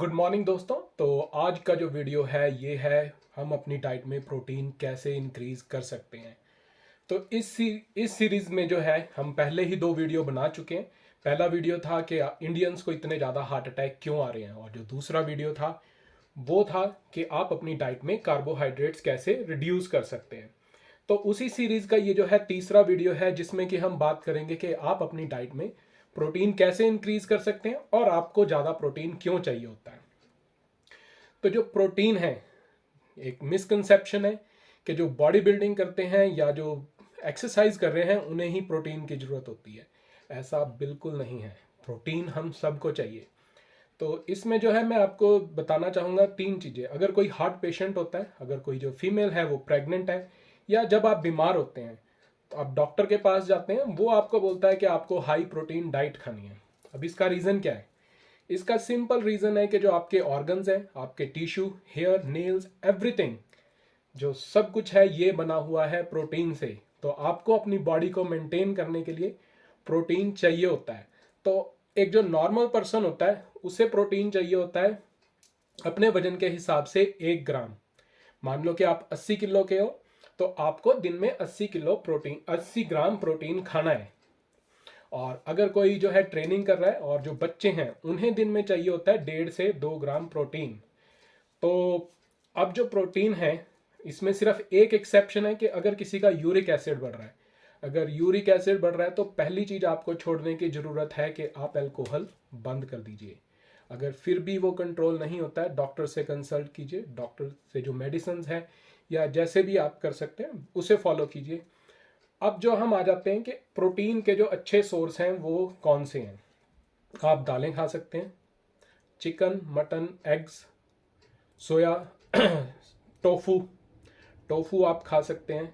Good morning दोस्तों। तो आज का जो वीडियो है ये है हम अपनी डाइट में प्रोटीन कैसे इंक्रीज कर सकते हैं। तो इस सीरीज में जो है हम पहले ही दो वीडियो बना चुके हैं। पहला वीडियो था कि इंडियंस को इतने ज़्यादा हार्ट अटैक क्यों आ रहे हैं, और जो दूसरा वीडियो था वो था कि आप अपनी डाइट में कार्बोहाइड्रेट्स कैसे रिड्यूस कर सकते हैं। तो उसी सीरीज का ये जो है तीसरा वीडियो है जिसमें कि हम बात करेंगे कि आप अपनी डाइट में प्रोटीन कैसे इंक्रीज कर सकते हैं और आपको ज़्यादा प्रोटीन क्यों चाहिए होता है। तो जो प्रोटीन है, एक मिसकंसेप्शन है कि जो बॉडी बिल्डिंग करते हैं या जो एक्सरसाइज कर रहे हैं उन्हें ही प्रोटीन की ज़रूरत होती है। ऐसा बिल्कुल नहीं है। प्रोटीन हम सबको चाहिए। तो इसमें जो है मैं आपको बताना चाहूँगा तीन चीज़ें। अगर कोई हार्ट पेशेंट होता है, अगर कोई जो फीमेल है वो प्रेग्नेंट है, या जब आप बीमार होते हैं तो आप डॉक्टर के पास जाते हैं, वो आपको बोलता है कि आपको हाई प्रोटीन डाइट खानी है। अब इसका रीज़न क्या है? इसका सिंपल रीज़न है कि जो आपके ऑर्गन्स हैं, आपके टिश्यू, हेयर, नेल्स, एवरीथिंग, जो सब कुछ है ये बना हुआ है प्रोटीन से। तो आपको अपनी बॉडी को मेंटेन करने के लिए प्रोटीन चाहिए होता है। तो एक जो नॉर्मल पर्सन होता है उसे प्रोटीन चाहिए होता है अपने वजन के हिसाब से 1 ग्राम। मान लो कि आप 80 किलो के हो तो आपको दिन में 80 ग्राम प्रोटीन खाना है। और अगर कोई जो है ट्रेनिंग कर रहा है और जो बच्चे हैं उन्हें दिन में चाहिए होता है 1.5 से 2 ग्राम प्रोटीन। तो अब जो प्रोटीन है इसमें सिर्फ एक एक्सेप्शन है कि अगर किसी का यूरिक एसिड बढ़ रहा है। अगर यूरिक एसिड बढ़ रहा है तो पहली चीज़ आपको छोड़ने की ज़रूरत है कि आप अल्कोहल बंद कर दीजिए। अगर फिर भी वो कंट्रोल नहीं होता है, डॉक्टर से कंसल्ट कीजिए। डॉक्टर से जो मेडिसिन है या जैसे भी आप कर सकते हैं उसे फॉलो कीजिए। अब जो हम आ जाते हैं कि प्रोटीन के जो अच्छे सोर्स हैं वो कौन से हैं। आप दालें खा सकते हैं, चिकन, मटन, एग्स, सोया, टोफू टोफू आप खा सकते हैं।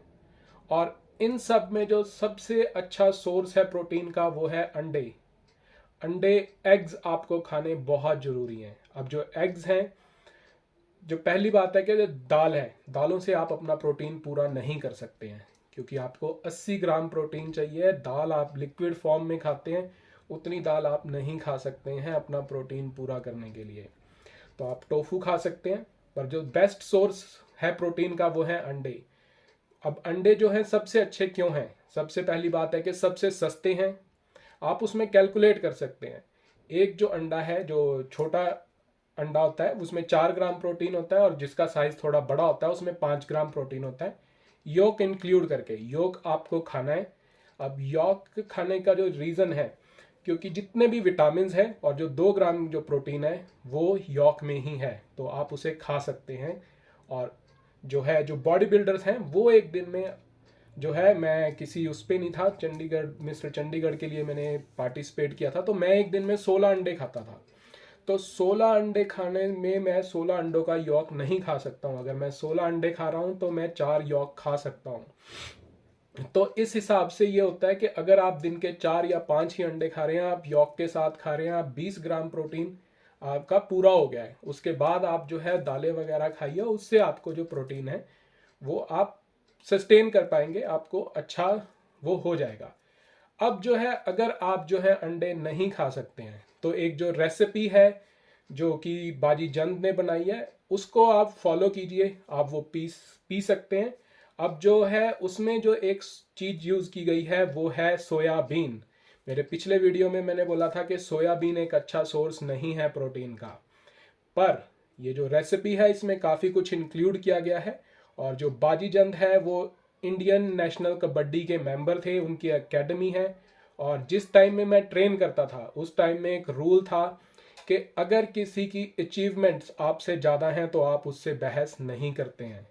और इन सब में जो सबसे अच्छा सोर्स है प्रोटीन का वो है अंडे। अंडे, एग्स आपको खाने बहुत ज़रूरी हैं। अब जो एग्स हैं, जो पहली बात है कि जो दाल है, दालों से आप अपना प्रोटीन पूरा नहीं कर सकते हैं, क्योंकि आपको 80 ग्राम प्रोटीन चाहिए। दाल आप लिक्विड फॉर्म में खाते हैं, उतनी दाल आप नहीं खा सकते हैं अपना प्रोटीन पूरा करने के लिए। तो आप टोफू खा सकते हैं, पर जो बेस्ट सोर्स है प्रोटीन का वो है अंडे। अब अंडे जो हैं सबसे अच्छे क्यों हैं? सबसे पहली बात है कि सबसे सस्ते हैं। आप उसमें कैलकुलेट कर सकते हैं। एक जो अंडा है, जो छोटा अंडा होता है उसमें 4 ग्राम प्रोटीन होता है, और जिसका साइज थोड़ा बड़ा होता है उसमें 5 ग्राम प्रोटीन होता है, योक इंक्लूड करके। योक आपको खाना है। अब योक खाने का जो रीज़न है, क्योंकि जितने भी विटामिन हैं और जो 2 ग्राम जो प्रोटीन है वो योक में ही है, तो आप उसे खा सकते हैं। और जो है जो बॉडी बिल्डर्स हैं वो एक दिन में जो है, मैं किसी उस पर नहीं था, चंडीगढ़, मिस्टर चंडीगढ़ के लिए मैंने पार्टिसिपेट किया था, तो मैं एक दिन में 16 अंडे खाता था। तो 16 अंडे खाने में मैं 16 अंडों का यॉक नहीं खा सकता हूँ। अगर मैं 16 अंडे खा रहा हूँ तो मैं 4 यॉक खा सकता हूँ। तो इस हिसाब से ये होता है कि अगर आप दिन के 4 या 5 ही अंडे खा रहे हैं, आप यॉक के साथ खा रहे हैं, आप 20 ग्राम प्रोटीन आपका पूरा हो गया है। उसके बाद आप जो है दालें वगैरह खाइए, उससे आपको जो प्रोटीन है वो आप सस्टेन कर पाएंगे, आपको अच्छा वो हो जाएगा। अब जो है अगर आप जो है अंडे नहीं खा सकते हैं तो एक जो रेसिपी है जो कि बाजी जंद ने बनाई है उसको आप फॉलो कीजिए। आप वो पी सकते हैं। अब जो है उसमें जो एक चीज़ यूज़ की गई है वो है सोयाबीन। मेरे पिछले वीडियो में मैंने बोला था कि सोयाबीन एक अच्छा सोर्स नहीं है प्रोटीन का, पर ये जो रेसिपी है इसमें काफ़ी कुछ इंक्लूड किया गया है। और जो बाजीचंद है वो इंडियन नेशनल कबड्डी के मेंबर थे, उनकी एकेडमी है। और जिस टाइम में मैं ट्रेन करता था उस टाइम में एक रूल था कि अगर किसी की अचीवमेंट्स आपसे ज़्यादा हैं तो आप उससे बहस नहीं करते हैं।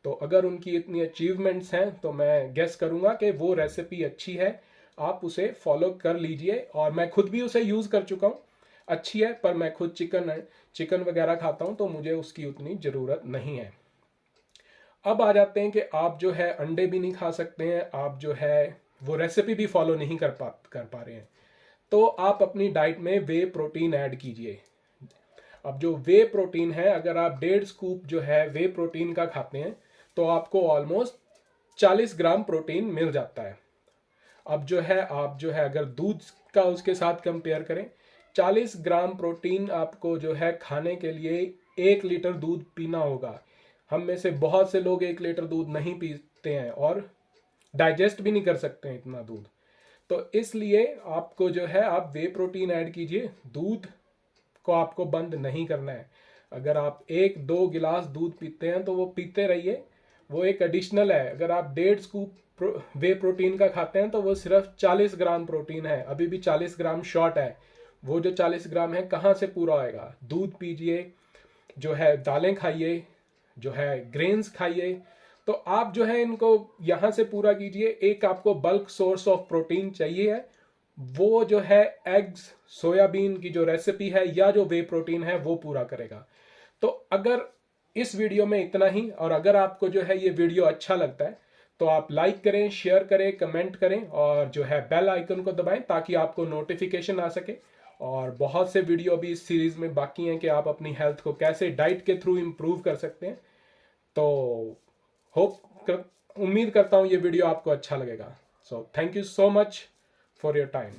तो अगर उनकी इतनी अचीवमेंट्स हैं तो मैं गेस करूँगा कि वो रेसिपी अच्छी है, आप उसे फॉलो कर लीजिए। और मैं खुद भी उसे यूज़ कर चुका हूँ, अच्छी है। पर मैं खुद चिकन वगैरह खाता हूँ तो मुझे उसकी उतनी ज़रूरत नहीं है। अब आ जाते हैं कि आप जो है अंडे भी नहीं खा सकते हैं, आप जो है वो रेसिपी भी फॉलो नहीं कर पा रहे हैं, तो आप अपनी डाइट में वे प्रोटीन ऐड कीजिए। अब जो वे प्रोटीन है, अगर आप 1.5 स्कूप जो है वे प्रोटीन का खाते हैं तो आपको ऑलमोस्ट 40 ग्राम प्रोटीन मिल जाता है। अब जो है आप जो है अगर दूध का उसके साथ कंपेयर करें, 40 ग्राम प्रोटीन आपको जो है खाने के लिए 1 लीटर दूध पीना होगा। हम में से बहुत से लोग 1 लीटर दूध नहीं पीते हैं और डाइजेस्ट भी नहीं कर सकते हैं इतना दूध। तो इसलिए आपको जो है आप वे प्रोटीन ऐड कीजिए, दूध को आपको बंद नहीं करना है। अगर आप 1-2 गिलास दूध पीते हैं तो वो पीते रहिए, वो एक एडिशनल है। अगर आप 1.5 स्कूप वे प्रोटीन का खाते हैं तो वो सिर्फ 40 ग्राम प्रोटीन है, अभी भी 40 ग्राम शॉर्ट है। वो जो 40 ग्राम है कहाँ से पूरा होएगा? दूध पीजिए, जो है दालें खाइए, जो है ग्रेन्स खाइए। तो आप जो है इनको यहाँ से पूरा कीजिए। एक आपको बल्क सोर्स ऑफ प्रोटीन चाहिए है, वो जो है एग्स, सोयाबीन की जो रेसिपी है या जो वे प्रोटीन है वो पूरा करेगा। तो अगर इस वीडियो में इतना ही, और अगर आपको जो है ये वीडियो अच्छा लगता है तो आप लाइक करें, शेयर करें, कमेंट करें और जो है बेल आइकन को दबाएं ताकि आपको नोटिफिकेशन आ सके। और बहुत से वीडियो अभी इस सीरीज में बाकी हैं कि आप अपनी हेल्थ को कैसे डाइट के थ्रू इम्प्रूव कर सकते हैं। तो उम्मीद करता हूँ ये वीडियो आपको अच्छा लगेगा। So thank you so much for your time.